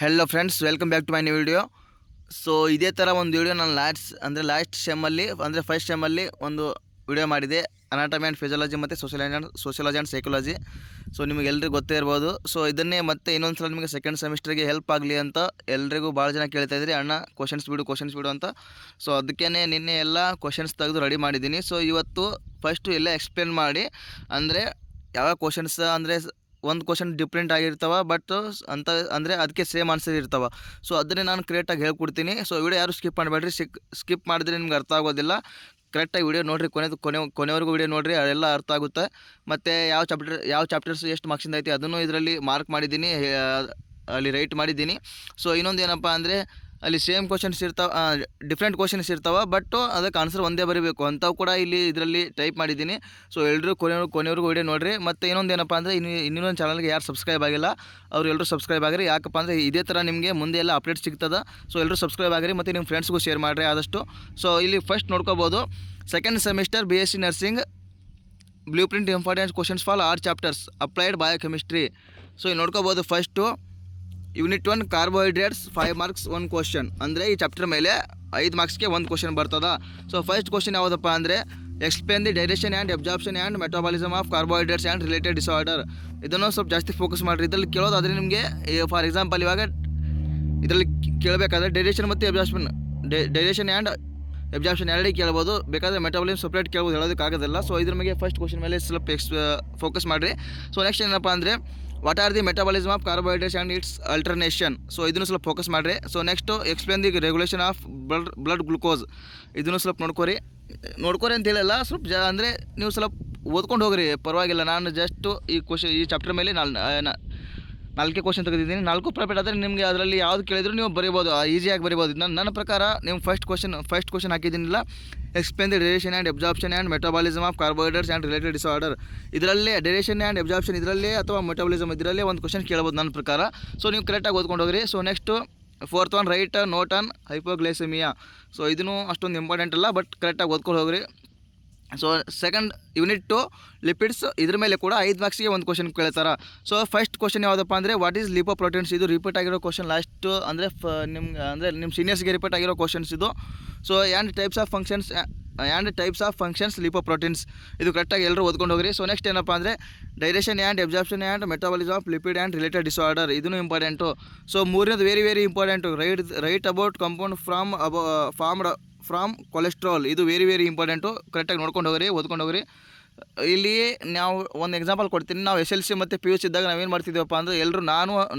Hello friends, welcome back to my new video. So ಇದೇ ಥರ ಒಂದು ವಿಡಿಯೋ ನಾನು ಲಾಸ್ಟ್ ಸೆಮ್ಮಲ್ಲಿ ಅಂದರೆ ಫಸ್ಟ್ ಸೆಮ್ಮಲ್ಲಿ ಒಂದು ವಿಡಿಯೋ ಮಾಡಿದೆ, ಅನಾಟಮಿ ಆ್ಯಂಡ್ ಫಿಸಿಯಾಲಜಿ ಮತ್ತು ಸೋಷಿಯಾಲಜಿ ಆ್ಯಂಡ್ ಸೈಕಾಲಜಿ. ಸೊ ನಿಮಗೆಲ್ಲರಿಗೂ ಗೊತ್ತೇ ಇರ್ಬೋದು. ಸೊ ಇದನ್ನೇ ಮತ್ತೆ ಇನ್ನೊಂದು ಸಲ ನಿಮಗೆ ಸೆಕೆಂಡ್ ಸೆಮಿಸ್ಟರ್ಗೆ ಹೆಲ್ಪ್ ಆಗಲಿ ಅಂತ ಎಲ್ರಿಗೂ ಭಾಳ ಜನ ಕೇಳ್ತಾ ಇದ್ರಿ, ಅಣ್ಣ ಕ್ವಶನ್ಸ್ ಬಿಡು ಅಂತ. ಸೊ ಅದಕ್ಕೇ ನಿನ್ನೆ ಎಲ್ಲ ಕ್ವಶನ್ಸ್ ತೆಗೆದು ರೆಡಿ ಮಾಡಿದ್ದೀನಿ. ಸೊ ಇವತ್ತು ಫಸ್ಟು ಎಲ್ಲ ಎಕ್ಸ್ಪ್ಲೇನ್ ಮಾಡಿ, ಅಂದರೆ ಯಾವ ಕ್ವಶನ್ಸ್ ಅಂದರೆ ಒಂದು ಕ್ವಶನ್ ಡಿಫ್ರೆಂಟ್ ಆಗಿರ್ತಾವೆ, ಬಟ್ ಅಂತ ಅಂದರೆ ಅದಕ್ಕೆ ಸೇಮ್ ಆನ್ಸರ್ ಇರ್ತಾವೆ. ಸೊ ಅದನ್ನೇ ನಾನು ಕ್ರಿಯೇಟಾಗಿ ಹೇಳ್ಕೊಡ್ತೀನಿ. ಸೊ ವಿಡಿಯೋ ಯಾರು ಸ್ಕಿಪ್ ಮಾಡಬೇಡ್ರಿ, ಸ್ಕಿಪ್ ಮಾಡಿದ್ರೆ ನಿಮ್ಗೆ ಅರ್ಥ ಆಗೋದಿಲ್ಲ. ಕರೆಕ್ಟಾಗಿ ವಿಡಿಯೋ ನೋಡಿರಿ, ಕೊನೆವರೆಗೂ ವಿಡಿಯೋ ನೋಡಿರಿ, ಅದೆಲ್ಲ ಅರ್ಥ ಆಗುತ್ತೆ. ಮತ್ತು ಯಾವ ಚಾಪ್ಟರ್ಸ್ ಎಷ್ಟು ಮಾರ್ಕ್ಸಿಂದ ಐತಿ ಅದನ್ನು ಇದರಲ್ಲಿ ಮಾರ್ಕ್ ಮಾಡಿದ್ದೀನಿ, ಅಲ್ಲಿ ರೈಟ್ ಮಾಡಿದ್ದೀನಿ. ಸೊ ಇನ್ನೊಂದು ಏನಪ್ಪ ಅಂದರೆ ಅಲ್ಲಿ ಸೇಮ್ ಕ್ವಶನ್ಸ್ ಇರ್ತಾವೆ, ಡಿಫ್ರೆಂಟ್ ಕ್ವಶನ್ಸ್ ಇರ್ತಾವೆ, ಬಟ್ ಅದಕ್ಕೆ ಆನ್ಸರ್ ಒಂದೇ ಬರೀಬೇಕು ಅಂಥವು ಕೂಡ ಇಲ್ಲಿ ಇದರಲ್ಲಿ ಟೈಪ್ ಮಾಡಿದ್ದೀನಿ. ಸೊ ಎಲ್ಲರೂ ಕೊನೆವರೆಗೂ ವಿಡಿಯೋ ನೋಡಿರಿ. ಮತ್ತು ಇನ್ನೊಂದು ಏನಪ್ಪ ಅಂದರೆ ಇನ್ನೊಂದು ಚಾನಲ್ಗೆ ಯಾರು ಸಬ್ಸ್ಕ್ರೈಬ್ ಆಗಿಲ್ಲ ಅವರು ಎಲ್ಲರೂ ಸಬ್ಸ್ಕ್ರೈಬ್ ಆಗಿರಿ. ಯಾಕಪ್ಪ ಅಂದರೆ ಇದೇ ಥರ ನಿಮಗೆ ಮುಂದೆ ಎಲ್ಲ ಅಪ್ಡೇಟ್ ಸಿಗ್ತದೆ. ಸೊ ಎಲ್ಲರೂ ಸಬ್ಸ್ಕ್ರೈಬ್ ಆಗಿರಿ ಮತ್ತು ನಿಮ್ಮ ಫ್ರೆಂಡ್ಸ್ಗೂ ಶೇರ್ ಮಾಡಿರಿ ಆದಷ್ಟು. ಸೊ ಇಲ್ಲಿ ಫಸ್ಟ್ ನೋಡ್ಕೋಬೋದು, second semester BSc nursing blue print important questions for our chapters applied biochemistry. So ಇಲ್ಲಿ ನೋಡ್ಕೋಬೋದು, first unit 1 carbohydrates 5 marks 1 question, ಅಂದರೆ ಈ ಚಾಪ್ಟರ್ ಮೇಲೆ 5 ಮಾರ್ಕ್ಸ್ಗೆ 1 ಕ್ವಶನ್ ಬರ್ತದ. ಸೊ ಫಸ್ಟ್ ಕ್ವಶನ್ ಯಾವುದಪ್ಪ ಅಂದರೆ explain the digestion and absorption and metabolism of carbohydrates and related disorder. ಇದನ್ನು ಸ್ವಲ್ಪ ಜಾಸ್ತಿ ಫೋಕಸ್ ಮಾಡಿರಿ. ಇದರಲ್ಲಿ ಕೇಳೋದಾದರೆ ನಿಮಗೆ ಫಾರ್ ಎಕ್ಸಾಂಪಲ್ ಇವಾಗ ಇದರಲ್ಲಿ ಕೇಳಬೇಕಾದ್ರೆ ಡೈಜೆಷನ್ ಮತ್ತು ಡೈಜೆಷನ್ ಆ್ಯಂಡ್ ಅಬ್ಸಾರ್ಪ್ಷನ್ ಎರಡೇ ಕೇಳ್ಬೋದು, ಬೇಕಾದರೆ ಮೆಟಾಬಾಲಿಸಮ್ ಸಪ್ರೇಟ್ ಕೇಳ್ಬೋದು, ಹೇಳೋದಕ್ಕಾಗೋದಿಲ್ಲ. ಸೊ ಇದ್ರ ಮೇಲೆ ಫಸ್ಟ್ ಕ್ವಶನ್ ಮೇಲೆ ಸ್ವಲ್ಪ ಫೋಕಸ್ ಮಾಡಿರಿ. ಸೊ ನೆಕ್ಸ್ಟ್ ಏನಪ್ಪ ಅಂದರೆ what are the metabolism of carbohydrates and its alternation. So ಇದನ್ನು ಸ್ವಲ್ಪ ಫೋಕಸ್ ಮಾಡಿರಿ. So next explain the regulation of blood glucose. ಇದನ್ನು ಸ್ವಲ್ಪ ನೋಡ್ಕೊರಿ ಅಂತ ಹೇಳಿಲ್ಲ, ಸ್ವಲ್ಪ ಅಂದರೆ ನೀವು ಸ್ವಲ್ಪ ಓದ್ಕೊಂಡು ಹೋಗ್ರಿ, ಪರವಾಗಿಲ್ಲ. ನಾನು ಜಸ್ಟು ಈ ಚಾಪ್ಟರ್ ಮೇಲೆ ನಾಲ್ಕೇ ಕ್ವಶನ್ ತೆಗೆದಿದ್ದೀನಿ. 4 ಪ್ರಾಫಿಟ್ ಆದರೆ ನಿಮಗೆ ಅದರಲ್ಲಿ ಯಾವ್ದು ಕೇಳಿದ್ರು ನೀವು ಬರೀಬೋದು, ಈಸಿಯಾಗಿ ಬರೀಬೋದು. ನನ್ನ ಪ್ರಕಾರ ನೀವು ಫಸ್ಟ್ ಕ್ವಶನ್ ಹಾಕಿದ್ದೀನಿಲ್ಲ, explain the digestion and absorption and metabolism of carbohydrates and related disorder. ಇದರಲ್ಲೇ ಡೈಜೆಷನ್ ಆ್ಯಂಡ್ ಅಬ್ಸಾರ್ಪ್ಷನ್ ಇದರಲ್ಲೇ ಅಥವಾ ಮೆಟಾಬಾಲಿಸಮ್ ಇದರಲ್ಲೇ ಒಂದು ಕ್ವಶನ್ ಕೇಳ್ಬೋದು ನನ್ನ ಪ್ರಕಾರ. ಸೊ ನೀವು ಕರೆಕ್ಟಾಗಿ ಓದ್ಕೊಂಡು ಹೋಗ್ರಿ. So next 4th one write note on hypoglycaemia. So ಇದನ್ನು ಅಷ್ಟೊಂದು ಇಂಪಾರ್ಟೆಂಟ್ ಅಲ್ಲ, ಬಟ್ ಕರೆಕ್ಟಾಗಿ ಓದ್ಕೊಂಡು ಹೋಗ್ರಿ. ಸೊ ಸೆಕೆಂಡ್ ಯೂನಿಟ್ 2 ಲಿಪಿಡ್ಸ್, ಇದ್ರ ಮೇಲೆ ಕೂಡ 5 ಮಾರ್ಕ್ಸ್ಗೆ 1 ಕ್ವಶನ್ ಕೇಳ್ತಾರೆ. ಸೊ ಫಸ್ಟ್ ಕ್ವಶನ್ ಯಾವುದಪ್ಪ ಅಂದರೆ ವಾಟ್ ಈಸ್ ಲಿಪೋಪ್ರೋಟೀನ್ಸ್. ಇದು ರಿಪೀಟ್ ಆಗಿರೋ ಕ್ವಶನ್ ಲಾಸ್ಟ್, ಅಂದರೆ ನಿಮ್ಮ ಸೀನಿಯರ್ಸ್ಗೆ ರಿಪೀಟ್ ಆಗಿರೋ ಕ್ವಶನ್ಸ್ ಇದು. So and types of functions lipoproteins. ಇದು ಕರೆಕ್ಟಾಗಿ ಎಲ್ಲರೂ ಓದ್ಕೊಂಡು ಹೋಗ್ರಿ. ಸೊ ನೆಕ್ಸ್ಟ್ ಏನಪ್ಪ ಅಂದರೆ digestion and absorption and metabolism of lipid and related disorder. ಇದೂ ಇಂಪಾರ್ಟೆಂಟು. ಸೊ ಮೂರನೇದು very important, write about compound from cholesterol. ಇದು ವೆರಿ ಇಂಪಾರ್ಟೆಂಟು. ಕರೆಕ್ಟಾಗಿ ನೋಡ್ಕೊಂಡು ಹೋಗ್ರಿ, ಓದ್ಕೊಂಡು ಹೋಗ್ರಿ. ಇಲ್ಲಿ ನಾವು ಒಂದು ಎಕ್ಸಾಂಪಲ್ ಕೊಡ್ತೀನಿ. ನಾವು SLC ಮತ್ತು PUC ಇದ್ದಾಗ ನಾವೇನು ಮಾಡ್ತಿದ್ದೀವಪ್ಪ ಅಂದರೆ ಎಲ್ಲರೂ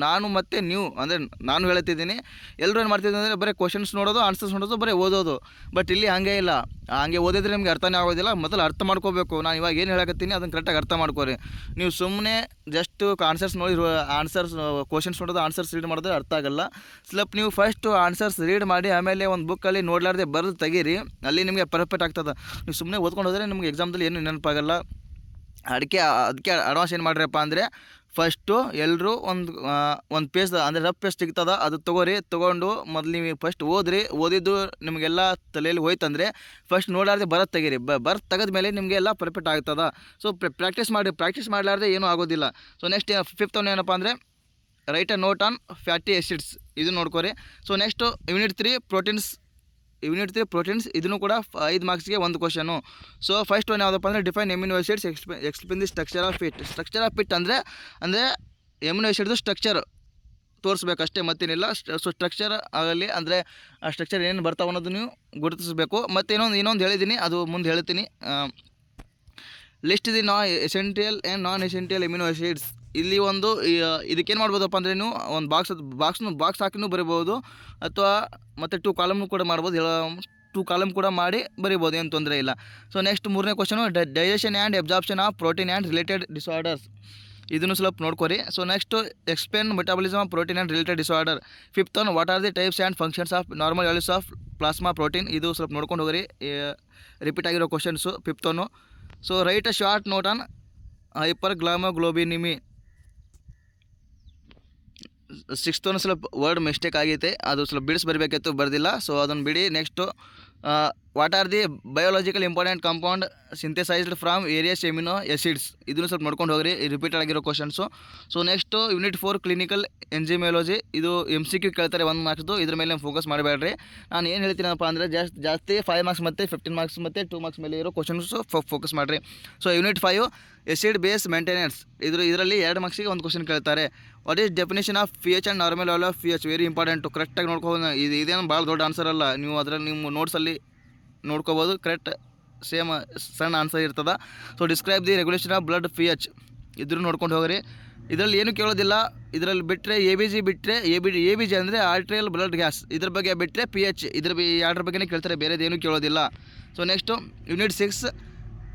ನಾನು ಮತ್ತು ನೀವು ಅಂದರೆ ನಾನು ಹೇಳ್ತಿದ್ದೀನಿ, ಎಲ್ಲರೂ ಏನು ಮಾಡ್ತಿದ್ದೀವಿ ಅಂದರೆ ಬರೀ ಕ್ವಶನ್ಸ್ ನೋಡೋದು, ಆನ್ಸರ್ಸ್ ನೋಡೋದು, ಬರೀ ಓದೋದು. ಬಟ್ ಇಲ್ಲಿ ಹಾಗೆ ಇಲ್ಲ, ಹಾಗೆ ಓದಿದ್ರೆ ನಿಮಗೆ ಅರ್ಥನೇ ಆಗೋದಿಲ್ಲ. ಮೊದಲು ಅರ್ಥ ಮಾಡ್ಕೋಬೇಕು. ನಾನು ಇವಾಗ ಏನು ಹೇಳಕತ್ತೀನಿ ಅದನ್ನು ಕರೆಕ್ಟಾಗಿ ಅರ್ಥ ಮಾಡ್ಕೋರಿ. ನೀವು ಸುಮ್ಮನೆ ಜಸ್ಟ್ ಆನ್ಸರ್ಸ್ ನೋಡಿ ಕ್ವಶನ್ಸ್ ನೋಡೋದು, ಆನ್ಸರ್ಸ್ ರೀಡ್ ಮಾಡೋದು ಅರ್ಥ ಆಗಲ್ಲ. ಸ್ವಲ್ಪ ನೀವು ಫಸ್ಟು ಆನ್ಸರ್ಸ್ ರೀಡ್ ಮಾಡಿ ಆಮೇಲೆ ಒಂದು ಬುಕ್ಕಲ್ಲಿ ನೋಡಲಾರ್ದೆ ಬರೆದು ತೆಗೀರಿ, ಅಲ್ಲಿ ನಿಮಗೆ ಪರ್ಫೆಕ್ಟ್ ಆಗ್ತದೆ. ನೀವು ಸುಮ್ಮನೆ ಓದ್ಕೊಂಡು ಹೋದರೆ ನಿಮಗೆ ಎಕ್ಸಾಮ್ದಲ್ಲಿ ಏನು ನೆನಪಾಗಲ್ಲ. ಅದಕ್ಕೆ ಅಡ್ವಾನ್ಸ್ ಏನು ಮಾಡಿರಪ್ಪ ಅಂದರೆ ಫಸ್ಟು ಎಲ್ಲರೂ ಒಂದು ಪೇಜ್ ಅಂದರೆ ರಫ್ ಪೇಜ್ ಸಿಗ್ತದ, ಅದು ತೊಗೊಂಡು ಮೊದಲು ನೀವು ಫಸ್ಟ್ ಓದಿದ್ದು ನಿಮಗೆಲ್ಲ ತಲೆಯಲ್ಲಿ ಹೋಯ್ತಂದರೆ ಫಸ್ಟ್ ನೋಡಾರ್ದೆ ಬರೋದು ತೆಗೀರಿ. ಬರೋದು ತೆಗೆದ ಮೇಲೆ ನಿಮಗೆಲ್ಲ ಪರ್ಫೆಕ್ಟ್ ಆಗ್ತದೆ. ಸೊ ಪ್ರಾಕ್ಟೀಸ್ ಮಾಡಲಾರ್ದೆ ಏನೂ ಆಗೋದಿಲ್ಲ. ಸೊ ನೆಕ್ಸ್ಟ್ 5th one ಏನಪ್ಪ ಅಂದರೆ write a note on fatty acids. ಇದು ನೋಡ್ಕೊರಿ. So next unit 3 proteins. ಇದನ್ನು ಕೂಡ 5 ಮಾರ್ಕ್ಸ್ಗೆ 1 ಕ್ವಶನು. ಸೊ ಫಸ್ಟ್ ಒನ್ ಯಾವುದಪ್ಪ ಅಂದರೆ define amino acids, explain the structure of it. ಅಂದರೆ ಎಮಿನೋ ಆ್ಯಸಿಡ್ದು ಸ್ಟ್ರಕ್ಚರ್ ತೋರಿಸ್ಬೇಕಷ್ಟೇ, ಮತ್ತೇನಿಲ್ಲ. ಸೊ ಸ್ಟ್ರಕ್ಚರ್ ಆಗಲಿ ಅಂದರೆ ಆ ಸ್ಟ್ರಕ್ಚರ್ ಏನು ಬರ್ತಾವೆ ಅನ್ನೋದು ನೀವು ಗುರುತಿಸಬೇಕು. ಮತ್ತು ಇನ್ನೊಂದು ಹೇಳಿದ್ದೀನಿ, ಅದು ಮುಂದೆ ಹೇಳ್ತೀನಿ. List the non essential amino acids. ಇಲ್ಲಿ ಇದಕ್ಕೇನು ಮಾಡ್ಬೋದಪ್ಪ ಅಂದರೆ ನೀವು ಒಂದು ಬಾಕ್ಸ್ ಹಾಕಿನೂ ಬರಿಬೋದು, ಅಥವಾ ಮತ್ತು 2 ಕಾಲಮ್ನು ಕೂಡ ಮಾಡ್ಬೋದು. 2 ಕಾಲಮ್ ಕೂಡ ಮಾಡಿ ಬರಿಬೋದು, ಏನು ತೊಂದರೆ ಇಲ್ಲ. ಸೊ ನೆಕ್ಸ್ಟ್ 3ನೇ question digestion and absorption of protein and related disorders. ಇದನ್ನು ಸ್ವಲ್ಪ ನೋಡ್ಕೊರಿ. So next explain metabolism of protein and related disorder. 5th one what are the types and functions of normal values of plasma protein. ಇದು ಸ್ವಲ್ಪ ನೋಡ್ಕೊಂಡು ಹೋಗ್ರಿ, repeat ಆಗಿರೋ questions 5th one. So write a short note on hypergammaglobulinaemia. 6th one ಸ್ವಲ್ಪ word mistake ಆಗೈತೆ, ಅದು ಸ್ವಲ್ಪ ಬಿಡಿಸಿ ಬರಬೇಕಿತ್ತು, ಬರ್ದಿಲ್ಲ. ಸೊ ಅದನ್ನು ಬಿಡಿ. Next what are the biological important compound synthesized from various amino acids, ಇದನ್ನು ಸ್ವಲ್ಪ ನೋಡ್ಕೊಂಡು ಹೋಗ್ರಿ, ರಿಪೀಟೆಡ್ ಆಗಿರೋ questions. So next unit 4 clinical enzymology, ಇದು MCQ ಕೇಳ್ತಾರೆ 1 ಮಾರ್ಕ್ಸ್ದು, ಇದ್ರ ಮೇಲೆ ಫೋಕಸ್ ಮಾಡಬೇಡ್ರಿ. ನಾನು ಏನು ಹೇಳ್ತೀನಪ್ಪ ಅಂದರೆ ಜಾಸ್ತಿ 5 ಮಾರ್ಕ್ಸ್ ಮತ್ತು 15 ಮಾರ್ಕ್ಸ್ ಮತ್ತು 2 ಮಾರ್ಕ್ಸ್ ಮೇಲೆ ಇರೋ ಕ್ವಶನ್ಸು ಫೋಕಸ್ ಮಾಡಿರಿ. So unit 5 acid base maintenance, ಇದರಲ್ಲಿ 2 ಮಾರ್ಕ್ಸಿಗೆ ಒಂದು ಕ್ವಶನ್ ಕೇಳ್ತಾರೆ. What is definition of pH and normal level of pH, very important, ಕರೆಕ್ಟಾಗಿ ನೋಡ್ಕೊಂಡು. ಇದೇನು ಭಾಳ ದೊಡ್ಡ ಆನ್ಸರ್ ಅಲ್ಲ, ನೀವು ಅದರಲ್ಲಿ ನಿಮ್ಮ ನೋಟ್ಸಲ್ಲಿ ನೋಡ್ಕೋಬೋದು, ಕರೆಕ್ಟ್ ಸೇಮ್ ಸಣ್ಣ ಆನ್ಸರ್ ಇರ್ತದೆ. So describe the regulation of blood pH, ಇದ್ರೂ ನೋಡ್ಕೊಂಡು ಹೋಗ್ರಿ. ಇದರಲ್ಲಿ ಏನು ಕೇಳೋದಿಲ್ಲ, ಇದರಲ್ಲಿ ಬಿಟ್ಟರೆ ABG ಬಿಟ್ಟರೆ ABG ಅಂದರೆ ಆರ್ಟ್ರಿಯಲ್ ಬ್ಲಡ್ ಗ್ಯಾಸ್, ಇದ್ರ ಬಗ್ಗೆ ಬಿಟ್ಟರೆ pH, ಎರಡರ ಬಗ್ಗೆನೇ ಕೇಳ್ತಾರೆ, ಬೇರೆದೇನು ಕೇಳೋದಿಲ್ಲ. ಸೊ ನೆಕ್ಸ್ಟು ಯೂನಿಟ್ 6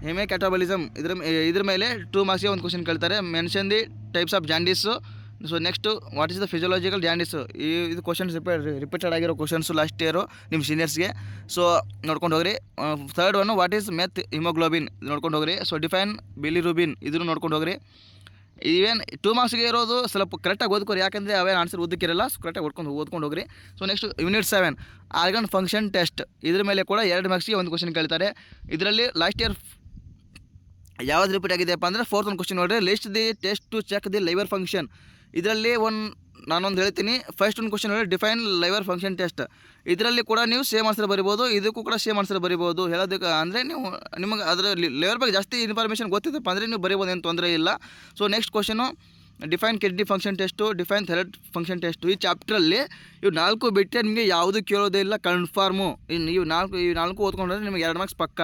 ಹೆಮಿಕ್ಯಾಟಬಲಿಸಮ್, ಇದ್ರ ಮೇಲೆ 2 ಮಾರ್ಕ್ಸಿಗೆ ಒಂದು ಕ್ವಶನ್ ಕೇಳ್ತಾರೆ. Mention the types of jaundice. So next what is the physiological jaundice, ಇದು ಕ್ವಶನ್ಸ್ ರಿಪೀಟೆಡ್ ಆಗಿರೋ ಕ್ವಶನ್ಸು ಲಾಸ್ಟ್ ಇಯರು ನಿಮ್ಮ ಸೀನಿಯರ್ಸ್ಗೆ. ಸೊ ನೋಡ್ಕೊಂಡು ಹೋಗ್ರಿ. Third one what is methaemoglobin, ನೋಡ್ಕೊಂಡು ಹೋಗ್ರಿ. ಸೊ ಡಿಫೈನ್ ಬಿಲಿರುಬಿನ್, ಇದನ್ನು ನೋಡ್ಕೊಂಡು ಹೋಗ್ರಿ. ಈವೇನು 2 ಮಾರ್ಕ್ಸ್ಗೆ ಇರೋದು ಸ್ವಲ್ಪ ಕರೆಕ್ಟಾಗಿ ಓದ್ಕೊರಿ, ಯಾಕಂದರೆ ಅವೇನು ಆನ್ಸರ್ ಓದಕ್ಕಿರಲ್ಲ, ಸೊ ಕರೆಕ್ಟಾಗಿ ಓದ್ಕೊಂಡು ಹೋಗ್ರಿ. So next unit 7 organ function test, ಇದ್ರ ಮೇಲೆ ಕೂಡ 2 ಮಾರ್ಕ್ಸ್ಗೆ ಒಂದು ಕ್ವಶನ್ ಕೇಳ್ತಾರೆ. ಇದರಲ್ಲಿ ಲಾಸ್ಟ್ ಇಯರ್ ಯಾವ್ದು ರಿಪೀಟ್ ಆಗಿದೆಯಪ್ಪ ಅಂದರೆ 4th ಒಂದು ಕ್ವಶನ್ ನೋಡಿರಿ, list the test to check the liver function. ಇದರಲ್ಲಿ ನಾನೊಂದು ಹೇಳ್ತೀನಿ. ಫಸ್ಟ್ ಒಂದು ಕ್ವಶನ್ ನೋಡಿ, ಡಿಫೈನ್ ಲೈವರ್ ಫಂಕ್ಷನ್ ಟೆಸ್ಟ್, ಇದರಲ್ಲಿ ಕೂಡ ನೀವು ಸೇಮ್ ಆನ್ಸರ್ ಬರಿಬೋದು, ಇದಕ್ಕೂ ಕೂಡ ಸೇಮ್ ಆನ್ಸರ್ ಬರಿಬೋದು. ಹೇಳೋದಕ್ಕೆ ಅಂದರೆ ನಿಮಗೆ ಅದರ ಲೆವರ್ ಬಗ್ಗೆ ಜಾಸ್ತಿ ಇನ್ಫಾರ್ಮೇಷನ್ ಗೊತ್ತಿದ್ದಪ್ಪ ಅಂದರೆ ನೀವು ಬರಿಬೋದು, ಏನು ತೊಂದರೆ ಇಲ್ಲ. So next question define kidney function test, define thyroid function test. ಈ ಚಾಪ್ಟ್ರಲ್ಲಿ ಇವು 4 ಬಿಟ್ಟರೆ ನಿಮಗೆ ಯಾವುದೂ ಕೇಳೋದೇ ಇಲ್ಲ, ಕನ್ಫರ್ಮು. ಇನ್ನು ಇವು 4 ಓದ್ಕೊಂಡ್ರೆ ನಿಮಗೆ 2 ಮಾರ್ಕ್ಸ್ ಪಕ್ಕ.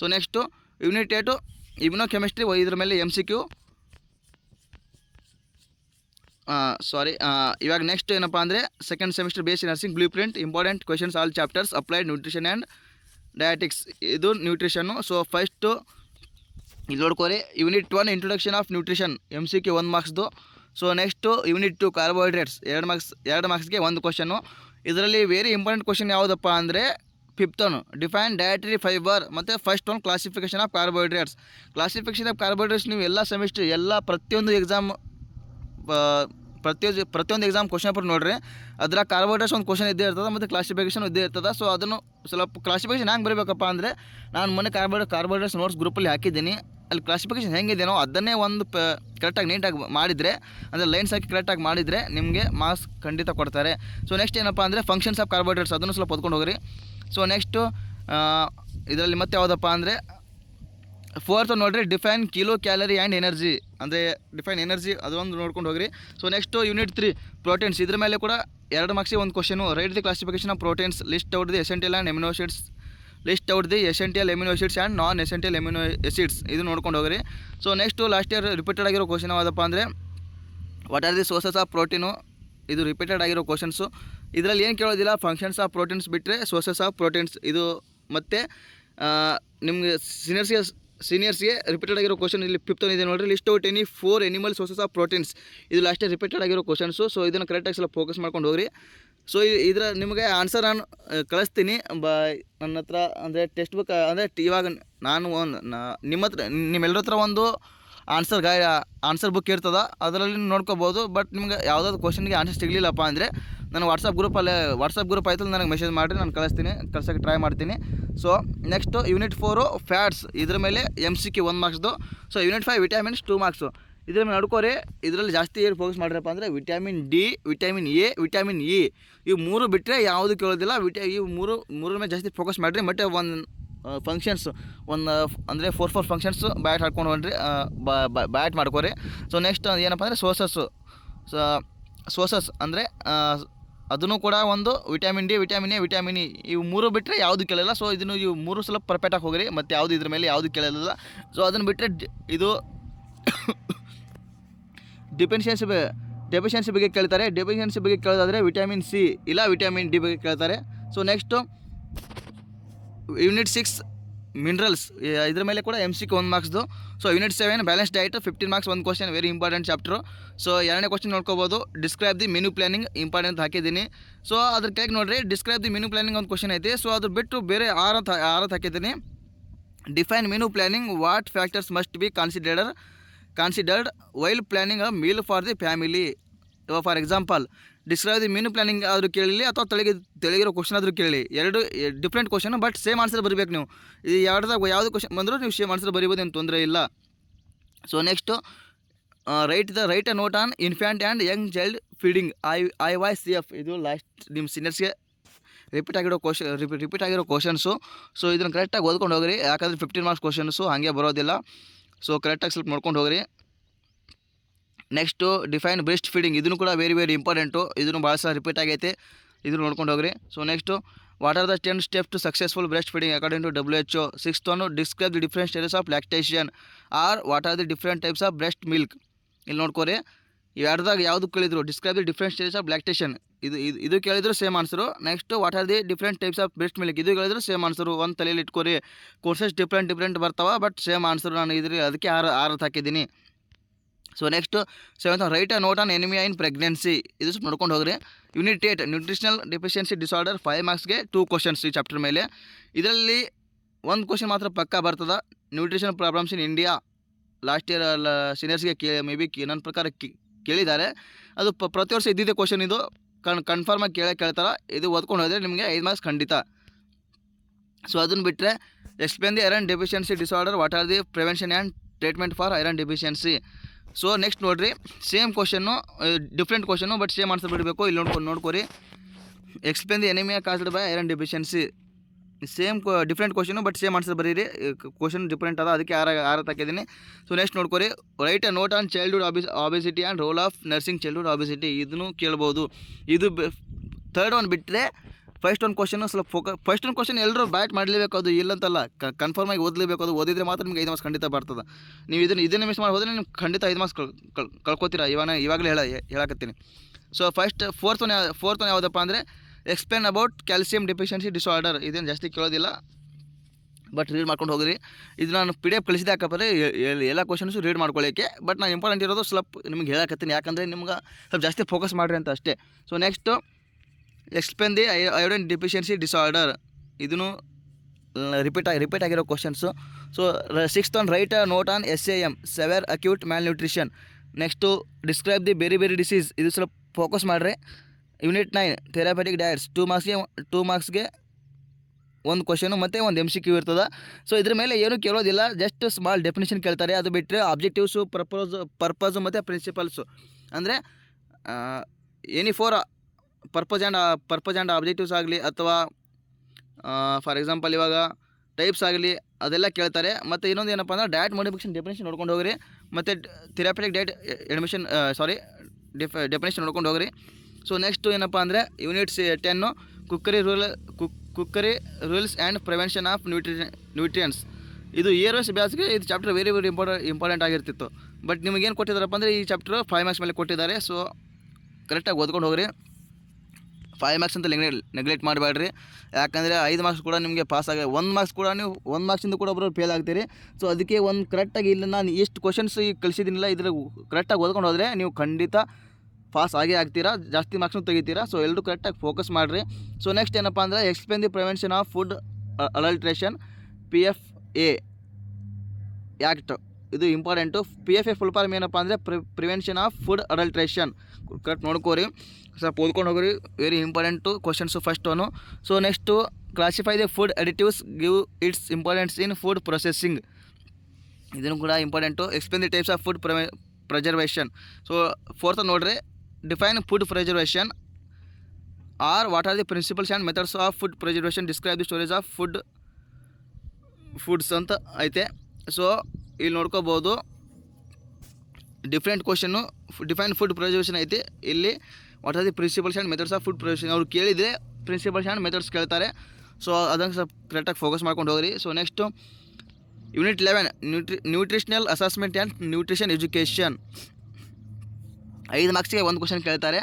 So next unit 8 immunochemistry, ಇದ್ರ ಮೇಲೆ MCQ. ಇವಾಗ ನೆಕ್ಸ್ಟ್ ಏನಪ್ಪ ಅಂದರೆ second semester base nursing blue print, important questions all chapters, applied nutrition and dietetics, ಇದು ನ್ಯೂಟ್ರಿಷನ್ನು. ಸೊ ಫಸ್ಟು ಇಲ್ಲಿ ನೋಡ್ಕೋರಿ, unit 1 introduction of nutrition, MCQ 1 ಮಾರ್ಕ್ಸ್ದು. ಸೊ ನೆಕ್ಸ್ಟು ಯೂನಿಟ್ 2 ಕಾರ್ಬೋಹೈಡ್ರೇಟ್ಸ್, 2 ಮಾರ್ಕ್ಸ್ಗೆ ಒಂದು ಕ್ವಶನು. ಇದರಲ್ಲಿ ವೆರಿ ಇಂಪಾರ್ಟೆಂಟ್ ಕ್ವಶನ್ ಯಾವುದಪ್ಪ ಅಂದರೆ 5th one define dietary fibre, ಮತ್ತು first one classification of carbohydrates. Classification of carbohydrates ನೀವು ಎಲ್ಲ ಸೆಮಿಸ್ಟರ್ ಪ್ರತಿಯೊಂದು ಎಕ್ಸಾಮ್ ಕ್ವಶನ್ ಪೇಪರ್ ನೋಡ್ರಿ, ಅದರ ಕಾರ್ಬೋಹೈಡ್ರೇಟ್ಸ್ ಒಂದು ಕ್ವಶನ್ ಇದ್ದೇ ಇರ್ತದೆ, ಮತ್ತು ಕ್ಲಾಸಿಫಿಕೇಷನ್ ಇದ್ದೇ ಇರ್ತದೆ. ಸೊ ಅದನ್ನು ಸ್ವಲ್ಪ ಕ್ಲಾಸಿಫಿಕೇಷನ್ ಹೆಂಗೆ ಬರಬೇಕಪ್ಪ ಅಂದರೆ, ನಾನು ಮೊನ್ನೆ ಕಾರ್ಬೋಹೈಡ್ರೇಟ್ಸ್ ನೋಟ್ಸ್ ಗ್ರೂಪಲ್ಲಿ ಹಾಕಿದ್ದೀನಿ, ಅಲ್ಲಿ ಕ್ಲಾಸಿಫಿಕೇಷನ್ ಹೆಂಗಿದೆಯೋ ಅದನ್ನೇ ಒಂದು ಕರೆಕ್ಟಾಗಿ ನೀಟಾಗಿ ಮಾಡಿದರೆ, ಅಂದರೆ ಲೈನ್ಸ್ ಹಾಕಿ ಕರೆಕ್ಟಾಗಿ ಮಾಡಿದರೆ ನಿಮಗೆ ಮಾರ್ಕ್ಸ್ ಖಂಡಿತ ಕೊಡ್ತಾರೆ. ಸೊ ನೆಕ್ಸ್ಟ್ ಏನಪ್ಪ ಅಂದರೆ ಫಂಕ್ಷನ್ಸ್ ಆಫ್ ಕಾರ್ಬೋಹೈಡ್ರೇಟ್ಸ್, ಅದನ್ನು ಸ್ವಲ್ಪ ಓದ್ಕೊಂಡು ಹೋಗ್ರಿ. ಸೊ ನೆಕ್ಸ್ಟು ಇದರಲ್ಲಿ ಮತ್ತೆ ಯಾವುದಪ್ಪ ಅಂದರೆ 4th ನೋಡಿರಿ, define kilo calorie and energy, ಅಂದರೆ ಡಿಫೈನ್ ಎನರ್ಜಿ, ಅದೊಂದು ನೋಡ್ಕೊಂಡು ಹೋಗ್ರಿ. ಸೊ ನೆಕ್ಸ್ಟು ಯೂನಿಟ್ 3 ಪ್ರೋಟೀನ್ಸ್, ಇದ್ರ ಮೇಲೆ ಕೂಡ 2 ಮಾರ್ಕ್ಸಿಗೆ ಒಂದು question. Write the classification of proteins, list out the essential and amino acids, and non essential amino acids, ಇದು ನೋಡ್ಕೊಂಡು ಹೋಗ್ರಿ. So next last year repeated ಆಗಿರೋ ಕ್ವಶನ್ ಯಾವುದಪ್ಪ ಅಂದರೆ what are the sources of protein, ಇದು ರಿಪೀಟೆಡ್ ಆಗಿರೋ questions. ಇದರಲ್ಲಿ ಏನು ಕೇಳೋದಿಲ್ಲ, ಫಂಕ್ಷನ್ಸ್ ಆಫ್ ಪ್ರೋಟೀನ್ಸ್ ಬಿಟ್ಟರೆ ಸೋರ್ಸಸ್ ಆಫ್ ಪ್ರೋಟೀನ್ಸ್, ಇದು ಮತ್ತು ನಿಮಗೆ ಸೀನಿಯರ್ಸ್ಗೆ ರಿಪೀಟೆಡ್ ಆಗಿರೋ ಕ್ವಶನ್ ಇಲ್ಲಿ 5th ಇದೆ ನೋಡಿರಿ, list out any 4 animal sources of proteins, ಇದು ಲಾಸ್ಟ್ ಇಯರ್ ರಿಪೀಟೆಡ್ ಆಗಿರೋ ಕ್ವಶನ್ಸು. ಸೊ ಇದನ್ನು ಕರೆಕ್ಟಾಗಿ ಸ್ವಲ್ಪ ಫೋಕಸ್ ಮಾಡ್ಕೊಂಡು ಹೋಗ್ರಿ. ಸೊ ಇದರ ನಿಮಗೆ ಆನ್ಸರ್ ನಾನು ಕಳಿಸ್ತೀನಿ ನನ್ನ ಹತ್ರ, ಅಂದರೆ ಟೆಕ್ಸ್ಟ್ ಬುಕ್, ಅಂದರೆ ಇವಾಗ ನಾನು ನಿಮ್ಮೆಲ್ಲರ ಹತ್ರ ಒಂದು ಆನ್ಸರ್ ಬುಕ್ ಇರ್ತದೆ, ಅದರಲ್ಲಿ ನೋಡ್ಕೋಬೋದು. ಬಟ್ ನಿಮ್ಗೆ ಯಾವುದಾದ್ರು ಕ್ವಶನ್ಗೆ ಆನ್ಸರ್ ಸಿಗಲಿಲ್ಲಪ್ಪ ಅಂದರೆ ನಾನು ವಾಟ್ಸಪ್ ಗ್ರೂಪ್ ಆಯ್ತು, ನನಗೆ ಮೆಸೇಜ್ ಮಾಡಿರಿ, ನಾನು ಕಳ್ಸೋಕ್ಕೆ ಟ್ರೈ ಮಾಡ್ತೀನಿ. ಸೊ ನೆಕ್ಸ್ಟು ಯೂನಿಟ್ 4 ಫ್ಯಾಟ್ಸ್, ಇದ್ರ ಮೇಲೆ MCQ 1 ಮಾರ್ಕ್ಸ್ದು. So unit 5 vitamins 2 marks. ಇದ್ರ ಮೇಲೆ ನೋಡ್ಕೋರಿ, ಇದರಲ್ಲಿ ಜಾಸ್ತಿ ಏನು ಫೋಕಸ್ ಮಾಡಿರಪ್ಪ ಅಂದರೆ vitamin D, vitamin A, vitamin E, ಇವು 3 ಬಿಟ್ಟರೆ ಯಾವುದು ಕೇಳೋದಿಲ್ಲ. ಇವು ಮೂರರ ಮೇಲೆ ಜಾಸ್ತಿ ಫೋಕಸ್ ಮಾಡಿರಿ. ಮತ್ತು ಒಂದು ಫಂಕ್ಷನ್ಸ್ ಅಂದರೆ 4 ಫಂಕ್ಷನ್ಸು ಬ್ಯಾಟ್ ಹಾಡ್ಕೊಂಡು ಹೋಗ್ರಿ, ಬ್ಯಾಟ್ ಮಾಡ್ಕೋರಿ. ಸೊ ನೆಕ್ಸ್ಟ್ ಏನಪ್ಪ ಅಂದರೆ ಸೋರ್ಸಸ್ ಅಂದರೆ ಅದನ್ನು ಕೂಡ ಒಂದು vitamin D, vitamin A, vitamin E, ಇವು 3 ಬಿಟ್ಟರೆ ಯಾವುದು ಕೇಳಲ್ಲ. ಸೊ ಇದನ್ನು ಇವು 3 ಸ್ವಲ್ಪ ಪರ್ಫೆಕ್ಟಾಗಿ ಹೋಗ್ರಿ, ಮತ್ತು ಯಾವುದು ಇದ್ರ ಮೇಲೆ ಯಾವುದು ಕೇಳಲ್ಲ. ಸೊ ಅದನ್ನು ಬಿಟ್ಟರೆ ಇದು ಡೆಫಿಷಿಯನ್ಸಿ ಬಗ್ಗೆ ಕೇಳ್ತಾರೆ. ಡೆಫಿಷಿಯನ್ಸಿ ಬಗ್ಗೆ ಕೇಳೋದಾದರೆ ವಿಟಮಿನ್ ಸಿ ಇಲ್ಲ ವಿಟಮಿನ್ ಡಿ ಬಗ್ಗೆ ಕೇಳ್ತಾರೆ. ಸೊ ನೆಕ್ಸ್ಟು ಯೂನಿಟ್ 6 ಮಿನರಲ್ಸ್, ಇದ್ರ ಮೇಲೆ ಕೂಡ MCQ 1 ಮಾರ್ಕ್ಸ್ದು. So unit 7 balance diet, 15 marks ಒಂದು question, very important chapter. So 2ನೇ ಕ್ವಶನ್ ನೋಡ್ಕೋಬೋದು, describe the menu planning, important ಹಾಕಿದ್ದೀನಿ. ಸೊ ಅದ್ರ ಕೆಳಗೆ ನೋಡಿರಿ, ಡಿಸ್ಕ್ರೈಬ್ ದಿ ಮೆನು ಪ್ಲಾನಿಂಗ್ ಒಂದು ಕ್ವಶನ್ ಐತಿ. ಸೊ ಅದು ಬಿಟ್ಟು ಬೇರೆ 6 ಹಾಕಿದ್ದೀನಿ. Define menu planning, what factors must be considered while planning a meal for the family. ಇವಾಗ for example describe the menu planning ಆದರೂ ಕೇಳಲಿ ಅಥವಾ ತೆಳಗಿರೋ ಕ್ವಶನ್ ಆದರೂ ಕೇಳಿ, ಎರಡು different question but same answer ಬರಬೇಕು ನೀವು. ಈ ಎರಡದಾಗ ಯಾವುದು ಕ್ವಶನ್ ಬಂದರೂ ನೀವು ಸೇಮ್ ಆನ್ಸರ್ ಬರೀಬೋದು, ಏನು ತೊಂದರೆ ಇಲ್ಲ. So next right a note on infant and Young child feeding IYCF. ಇದು ಲಾಸ್ಟ್ ನಿಮ್ಮ ಸೀನಿಯರ್ಸ್ಗೆ ರಿಪೀಟ್ ಆಗಿರೋ ಕ್ವಶನ್ಸು. ಸೊ ಇದನ್ನು ಕರೆಕ್ಟಾಗಿ ಓದ್ಕೊಂಡು ಹೋಗ್ರಿ, ಯಾಕಂದರೆ 15 ಮಾರ್ಕ್ಸ್ ಕ್ವಶನ್ಸು ಹಾಗೆ ಬರೋದಿಲ್ಲ. ಸೊ ಕರೆಕ್ಟಾಗಿ ಸ್ವಲ್ಪ ನೋಡ್ಕೊಂಡು ಹೋಗ್ರಿ. ನೆಕ್ಸ್ಟು ಡಿಫೈನ್ ಬ್ರೆಸ್ಟ್ ಫೀಡಿಂಗ್, ಇದನ್ನು ಕೂಡ ವೆರಿ ಇಂಪಾರ್ಟೆಂಟು, ಇದನ್ನು ಭಾಳ ಸಹ ರಿಪೀಟ್ ಆಗೈತೆ, ಇದನ್ನು ನೋಡ್ಕೊಂಡು ಹೋಗ್ರಿ. So next what are the 10 steps to successful breast feeding according to WHO. 6th one describe the different stages of lactation or what are the different types of breast milk. ಇಲ್ಲಿ ನೋಡ್ಕೋರಿ, ಎರಡದಾಗ ಯಾವುದು ಕೇಳಿದ್ರು describe the different stages of lactation, ಇದು ಕೇಳಿದ್ರು same answer. Next what are the different types of breast milk, ಇದು ಕೇಳಿದ್ರು same answer. ಒಂದು ತಲೆಯಲ್ಲಿ ಇಟ್ಕೋರಿ, ಕೋರ್ಸಸ್ ಡಿಫ್ರೆಂಟ್ ಬರ್ತಾವೆ ಬಟ್ ಸೇಮ್ ಆನ್ಸರು. ನಾನು ಅದಕ್ಕೆ 6 ಹಾಕಿದ್ದೀನಿ. So next 7th write a note on anaemia in pregnancy, ಇದು ಸ್ವಲ್ಪ ನೋಡ್ಕೊಂಡು ಹೋಗ್ರಿ. ಯೂನಿಟ್ 8 ನ್ಯೂಟ್ರಿಷನಲ್ ಡೆಫಿಷಿಯನ್ಸಿ ಡಿಸಾರ್ಡರ್, 5 ಮಾರ್ಕ್ಸ್ಗೆ 2 ಕ್ವಶನ್ಸ್ ಈ ಚಾಪ್ಟರ್ ಮೇಲೆ. ಇದರಲ್ಲಿ ಒಂದು ಕ್ವಶನ್ ಮಾತ್ರ ಪಕ್ಕಾ ಬರ್ತದೆ, nutrition problems in India. Last year ಸೀನಿಯರ್ಸ್ಗೆ ಮೇ ಬಿ ನನ್ನ ಪ್ರಕಾರ ಕೇಳಿದ್ದಾರೆ. ಅದು ಪ್ರತಿ ವರ್ಷ ಇದ್ದಿದ್ದೆ ಕ್ವಶನ್, ಇದು ಕನ್ಫರ್ಮಾಗಿ ಕೇಳ್ತಾರೆ. ಇದು ಓದ್ಕೊಂಡು ಹೋದರೆ ನಿಮಗೆ 5 ಮಾರ್ಕ್ಸ್ ಖಂಡಿತ. ಸೊ ಅದನ್ನು ಬಿಟ್ಟರೆ explain the iron deficiency disorder, what are the prevention and treatment for iron deficiency. So next ನೋಡಿರಿ, ಸೇಮ್ ಕ್ವಶನ್ನು, ಡಿಫ್ರೆಂಟ್ ಕ್ವಶನ್ನು ಬಟ್ ಸೇಮ್ ಆನ್ಸರ್ ಬಿಡಬೇಕು. ಇಲ್ಲಿ ನೋಡ್ಕೊರಿ, explain the anaemia caused by iron deficiency, same different question but same answer ಬರೀರಿ. Question different ಅದ, ಅದಕ್ಕೆ 6 ಹಾಕಿದ್ದೀನಿ. ಸೊ ನೆಕ್ಸ್ಟ್ ನೋಡ್ಕೊರಿ, write a note on childhood obesity and role of nursing childhood obesity, ಇದನ್ನು ಕೇಳ್ಬೋದು. ಇದು ಥರ್ಡ್ ಒನ್ ಬಿಟ್ಟರೆ first ಒಂದು ಕ್ವಶನು ಸ್ವಲ್ಪ ಫಸ್ಟ್ ಒಂದು ಕ್ವಶನ್ ಎಲ್ಲರೂ ಬ್ಯಾಟ್ ಮಾಡಲೇಬೇಕು, ಅದು ಇಲ್ಲಂತಲ್ಲ, ಕನ್ಫರ್ಮಾಗಿ ಓದಲೇಬೇಕು. ಅದು ಓದಿದರೆ ಮಾತ್ರ ನಿಮ್ಗೆ 5 ಮಾರ್ಕ್ಸ್ ಖಂಡಿತ ಬರ್ತದೆ. ನೀವು ಇದನ್ನು ಮಿಸ್ ಮಾಡಿ ಹೋದರೆ ನಿಮ್ಗೆ ಖಂಡಿತ 5 ಮಾರ್ಕ್ಸ್ ಕಳ್ಕೊತೀರಾ. ಇವಾಗಲೇ ಹೇಳಕತ್ತೀನಿ. ಸೊ ಫೋರ್ತ್ ಒನ್ ಯಾವುದಪ್ಪ ಅಂದರೆ explain about calcium deficiency disorder. ಇದೇನು ಜಾಸ್ತಿ ಕೇಳೋದಿಲ್ಲ ಬಟ್ ರೀಡ್ ಮಾಡ್ಕೊಂಡು ಹೋಗ್ರಿ. ಇದು ನಾನು PDF ಕಳಿಸಿದೆ, ಹಾಕಪ್ಪ ಎಲ್ಲ ಕ್ವಶನ್ಸು ರೀಡ್ ಮಾಡ್ಕೊಳ್ಳೋಕ್ಕೆ. ಬಟ್ ನಾನು ಇಂಪಾರ್ಟೆಂಟ್ ಇರೋದು ಸ್ವಲ್ಪ ನಿಮ್ಗೆ ಹೇಳಕತ್ತೀನಿ, ಯಾಕಂದರೆ ನಿಮ್ಗೆ ಸ್ವಲ್ಪ ಜಾಸ್ತಿ ಫೋಕಸ್ ಮಾಡಿರಿ ಅಂತ ಅಷ್ಟೇ. So next explain the iron deficiency disorder, ಇದನ್ನು ರಿಪೀಟ್ ಆಗಿರೋ questions. So 6th one write a note on SAM, severe acute malnutrition. Next describe the ಬೇರೆ ಡಿಸೀಸ್, ಇದು ಸ್ವಲ್ಪ ಫೋಕಸ್ ಮಾಡಿರಿ. ಯೂನಿಟ್ 9 ಥೆರಪೆಟಿಕ್ ಡಯಟ್ಸ್, 2 ಮಾರ್ಕ್ಸ್ಗೆ 1 ಕ್ವಶನು ಮತ್ತು 1 MCQ ಇರ್ತದೆ. So ಇದ್ರ ಮೇಲೆ ಏನೂ ಕೇಳೋದಿಲ್ಲ, ಜಸ್ಟ್ ಸ್ಮಾಲ್ ಡೆಫಿನೇಷನ್ ಕೇಳ್ತಾರೆ. ಅದು ಬಿಟ್ಟರೆ ಆಬ್ಜೆಕ್ಟಿವ್ಸು, ಪರ್ಪಸು ಮತ್ತು ಪ್ರಿನ್ಸಿಪಲ್ಸು, ಅಂದರೆ any four purpose and objectives ಆಗಲಿ ಅಥವಾ ಫಾರ್ ಎಕ್ಸಾಂಪಲ್ ಇವಾಗ ಟೈಪ್ಸ್ ಆಗಲಿ ಅದೆಲ್ಲ ಕೇಳ್ತಾರೆ. ಮತ್ತು ಇನ್ನೊಂದು ಏನಪ್ಪ ಅಂದ್ರೆ ಡಯಟ್ ಮಾಡಿಫಿಕೇಷನ್ ಡೆಫಿನೇಷನ್ ನೋಡ್ಕೊಂಡು ಹೋಗ್ರಿ, ಮತ್ತು ಥೆರಪೆಟಿಕ್ ಡಯಟ್ ಡೆಫಿನೇಷನ್ ನೋಡ್ಕೊಂಡು ಹೋಗ್ರಿ. ಸೊ ನೆಕ್ಸ್ಟು ಏನಪ್ಪ ಅಂದರೆ unit 10 cookery rules and prevention of nutrients. ಇದು ಇಯರ್ ವೈಸ್ ಬ್ಯಾಸ್ಗೆ ಇದು ಚಾಪ್ಟರ್ ವೆರಿ ಇಂಪಾರ್ಟೆಂಟ್ ಆಗಿರ್ತಿತ್ತು. ಬಟ್ ನಿಮಗೇನು ಕೊಟ್ಟಿದ್ದಾರಪ್ಪ ಅಂದರೆ ಈ ಚಾಪ್ಟರ್ 5 ಮಾರ್ಕ್ಸ್ ಮೇಲೆ ಕೊಟ್ಟಿದ್ದಾರೆ. ಸೊ ಕರೆಕ್ಟಾಗಿ ಓದ್ಕೊಂಡು ಹೋಗ್ರಿ. 5 ಮಾರ್ಕ್ಸ್ ಅಂತ ನೆಗ್ಲೆಕ್ಟ್ ಮಾಡಬೇಡ್ರಿ, ಯಾಕಂದರೆ 5 ಮಾರ್ಕ್ಸ್ ಕೂಡ ನಿಮಗೆ ಪಾಸ್ 1 ಮಾರ್ಕ್ಸ್ ಕೂಡ ನೀವು 1 ಮಾರ್ಕ್ಸಿಂದ ಕೂಡ ಒಬ್ಬರು ಫೇಲ್ ಆಗ್ತೀರಿ. ಸೊ ಅದಕ್ಕೆ ಒಂದು ಕರೆಕ್ಟಾಗಿ ಇಲ್ಲ, ನಾನು ಎಷ್ಟು ಕ್ವಶನ್ಸ್ ಈಗ ಕಳಿಸಿದ್ದೀನಿಲ್ಲ ಇದ್ರ ಕರೆಕ್ಟಾಗಿ ಓದ್ಕೊಂಡು ಹೋದರೆ ನೀವು ಖಂಡಿತ ಪಾಸ್ ಆಗೇ ಆಗ್ತೀರಾ, ಜಾಸ್ತಿ ಮಾರ್ಕ್ಸ್ನು ತೆಗಿತೀರಾ. ಸೊ ಎಲ್ಲರೂ ಕರೆಕ್ಟಾಗಿ ಫೋಕಸ್ ಮಾಡಿರಿ. ಸೊ ನೆಕ್ಸ್ಟ್ ಏನಪ್ಪ ಅಂದರೆ explain the prevention of food adulteration, PFA act, ಇದು ಇಂಪಾರ್ಟೆಂಟು. PFA ಫುಲ್ ಫಾರ್ಮ್ ಏನಪ್ಪ ಅಂದರೆ prevention of food adulteration. Correct ನೋಡ್ಕೋರಿ, ಸ್ವಲ್ಪ ಓದ್ಕೊಂಡು ಹೋಗ್ರಿ, very important questions first one. So next classify the food additives, give its importance in food processing, ಇದನ್ನು ಕೂಡ important. Explain the types of food preservation. So fourth ನೋಡ್ರಿ, define food preservation or what are the principles and methods of food preservation, describe the storage of foods ಅಂತ ಐತೆ. So ಇಲ್ಲಿ ನೋಡ್ಕೋಬೋದು different question, define food preservation ಐತಿ. ಇಲ್ಲಿ what are the principles and methods of food preservation, ಅವ್ರು ಕೇಳಿದರೆ principles and methods ಕೇಳ್ತಾರೆ. So ಅದನ್ನು ಸ್ವಲ್ಪ ಕರೆಕ್ಟಾಗಿ ಫೋಕಸ್ ಮಾಡ್ಕೊಂಡು ಹೋಗ್ರಿ. So next unit 11 nutritional assessment and nutrition education, 5 ಮಾರ್ಕ್ಸ್ಗೆ 1 ಕ್ವಶನ್ ಕೇಳ್ತಾರೆ.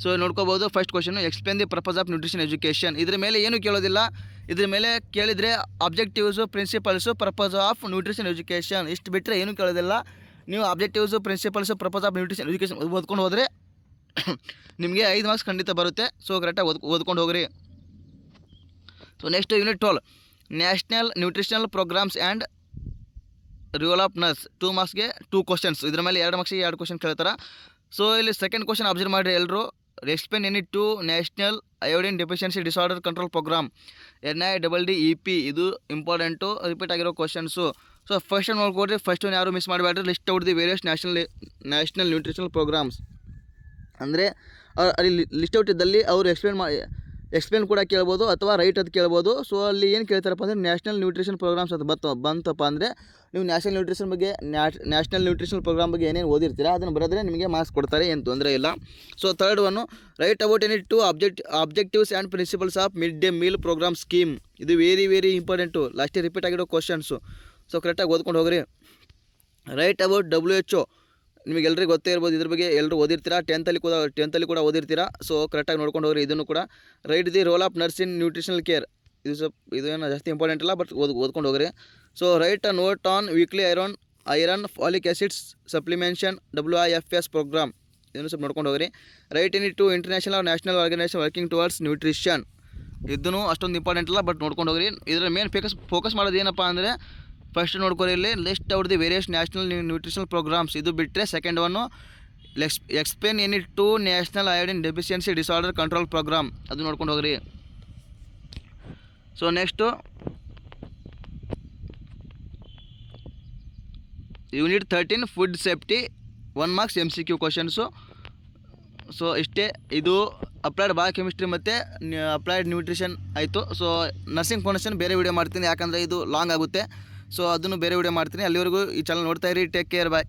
ಸೊ ನೋಡ್ಕೋಬೋದು first question explain the purpose of nutrition education. ಇದ್ರ ಮೇಲೆ ಏನು ಕೇಳೋದಿಲ್ಲ, ಇದ್ರ ಮೇಲೆ ಕೇಳಿದರೆ objectives, principles, purpose of nutrition education, ಇಷ್ಟು ಬಿಟ್ಟರೆ ಏನೂ ಕೇಳೋದಿಲ್ಲ. ನೀವು objectives, principles, purpose of nutrition education ಓದ್ಕೊಂಡು ಹೋದರೆ ನಿಮಗೆ 5 ಮಾರ್ಕ್ಸ್ ಖಂಡಿತ ಬರುತ್ತೆ. ಸೊ ಕರೆಕ್ಟಾಗಿ ಓದ್ಕೊಂಡು ಹೋಗ್ರಿ. So next unit 12 national nutritional programmes and role of nurse, 2 ಮಾರ್ಕ್ಸ್ಗೆ 2 ಕ್ವಶನ್ಸ್. ಇದ್ರ ಮೇಲೆ 2 ಮಾರ್ಕ್ಸ್ಗೆ 2 ಕ್ವಶನ್ ಕೇಳ್ತಾರೆ. ಸೊ ಇಲ್ಲಿ ಸೆಕೆಂಡ್ ಕ್ವಶನ್ ಅಬ್ಸರ್ವ್ ಮಾಡಿರಿ ಎಲ್ಲರೂ. Explain any two national iodine deficiency disorder control programme NIDDEP. ಇದು ಇಂಪಾರ್ಟೆಂಟು, ರಿಪೀಟ್ ಆಗಿರೋ ಕ್ವಶನ್ಸು. ಸೊ ಫಸ್ಟ್ ನೋಡ್ಕೊಡ್ರಿ, ಫಸ್ಟ್ ಒನ್ ಯಾರು ಮಿಸ್ ಮಾಡಬೇಡ್ರಿ. List out the various national nutritional programmes. ಅಂದರೆ ಅಲ್ಲಿ ಲಿಸ್ಟ್ ಔಟ್ ಇದ್ದಲ್ಲಿ ಅವರು ಎಕ್ಸ್ಪ್ಲೇನ್ ಕೂಡ ಕೇಳ್ಬೋದು ಅಥವಾ ರೈಟ್ ಅದು ಕೇಳ್ಬೋದು. ಸೊ ಅಲ್ಲಿ ಏನು ಕೇಳ್ತಾರಪ್ಪ ಅಂದರೆ ನ್ಯಾಷನಲ್ ನ್ಯೂಟ್ರಿಷನ್ ಪ್ರೋಗ್ರಾಮ್ಸ್ ಅದು ಬಂತಪ್ಪ ಅಂದರೆ ನೀವು ನ್ಯಾಷನಲ್ ನ್ಯೂಟ್ರಿಷನ್ ಬಗ್ಗೆ ನ್ಯಾಷನಲ್ ನ್ಯೂಟ್ರಿಷನಲ್ ಪ್ರೋಗ್ರಾಮ್ ಬಗ್ಗೆ ಏನೇನು ಓದಿರ್ತೀರಾ ಅದನ್ನು ಬರೆದ್ರೆ ನಿಮಗೆ ಮಾರ್ಕ್ಸ್ ಕೊಡ್ತಾರೆ, ಏನು ತೊಂದರೆ ಇಲ್ಲ. So third one, write about any two objectives and principles of mid day meal programme scheme. ಇದು ವೆರಿ ಇಂಪಾರ್ಟೆಂಟು, ಲಾಸ್ಟಿಗೆ ರಿಪೀಟ್ ಆಗಿರೋ ಕ್ವಶನ್ಸು. ಸೊ ಕರೆಕ್ಟಾಗಿ ಓದ್ಕೊಂಡು ಹೋಗ್ರಿ. Write about WHO. ನಿಮಗೆಲ್ಲರಿಗೂ ಗೊತ್ತೇ ಇರ್ಬೋದು, ಇದ್ರ ಬಗ್ಗೆ ಎಲ್ಲರೂ ಓದಿರ್ತೀರಾ, ಟೆಂತಲ್ಲಿ ಕೂಡ ಓದಿರ್ತೀರಾ. ಸೊ ಕರೆಕ್ಟಾಗಿ ನೋಡ್ಕೊಂಡು ಹೋಗ್ರಿ ಇದನ್ನು ಕೂಡ. Write the role of nurse in nutritional care. ಇದು ಏನು ಜಾಸ್ತಿ ಇಂಪಾರ್ಟೆಂಟ್ ಇಲ್ಲ, ಬಟ್ ಓದ್ಕೊಂಡು ಹೋಗ್ರಿ. So write a note on weekly iron folic acids supplementation WIFS programme. ಇದನ್ನು ಸ್ವಲ್ಪ ನೋಡ್ಕೊಂಡು ಹೋಗ್ರಿ. Write in to international or national organisation working towards nutrition. ಇದನ್ನು ಅಷ್ಟೊಂದು ಇಂಪಾರ್ಟೆಂಟ್ ಇಲ್ಲ, ಬಟ್ ನೋಡ್ಕೊಂಡು ಹೋಗ್ರಿ. ಇದರ ಮೇನ್ ಫೋಕಸ್ ಮಾಡೋದು ಏನಪ್ಪ ಅಂದರೆ ಫಸ್ಟ್ ನೋಡ್ಕೊರಿ ಇಲ್ಲಿ list out the various national nutritional programmes. ಇದು ಬಿಟ್ಟರೆ second one explain any two national iodine deficiency disorder control programme. ಅದು ನೋಡ್ಕೊಂಡು ಹೋಗ್ರಿ. So next unit 13 food safety 1 marks MCQ questions. So ಇಷ್ಟೇ. ಇದು ಅಪ್ಲೈಡ್ ಬಯೋಕೆಮಿಸ್ಟ್ರಿ ಮತ್ತು ಅಪ್ಲೈಡ್ ನ್ಯೂಟ್ರಿಷನ್ ಆಯಿತು. So nursing foundation ಬೇರೆ ವೀಡಿಯೋ ಮಾಡ್ತೀನಿ, ಯಾಕಂದರೆ ಇದು ಲಾಂಗ್ ಆಗುತ್ತೆ. ಸೊ ಅದನ್ನು ಬೇರೆ ವೀಡಿಯೋ ಮಾಡ್ತೀನಿ. ಅಲ್ಲಿವರೆಗೂ ಈ ಚಾನಲ್ ನೋಡ್ತಾ ಇರಿ. ಟೇಕ್ ಕೇರ್, ಬಾಯ್.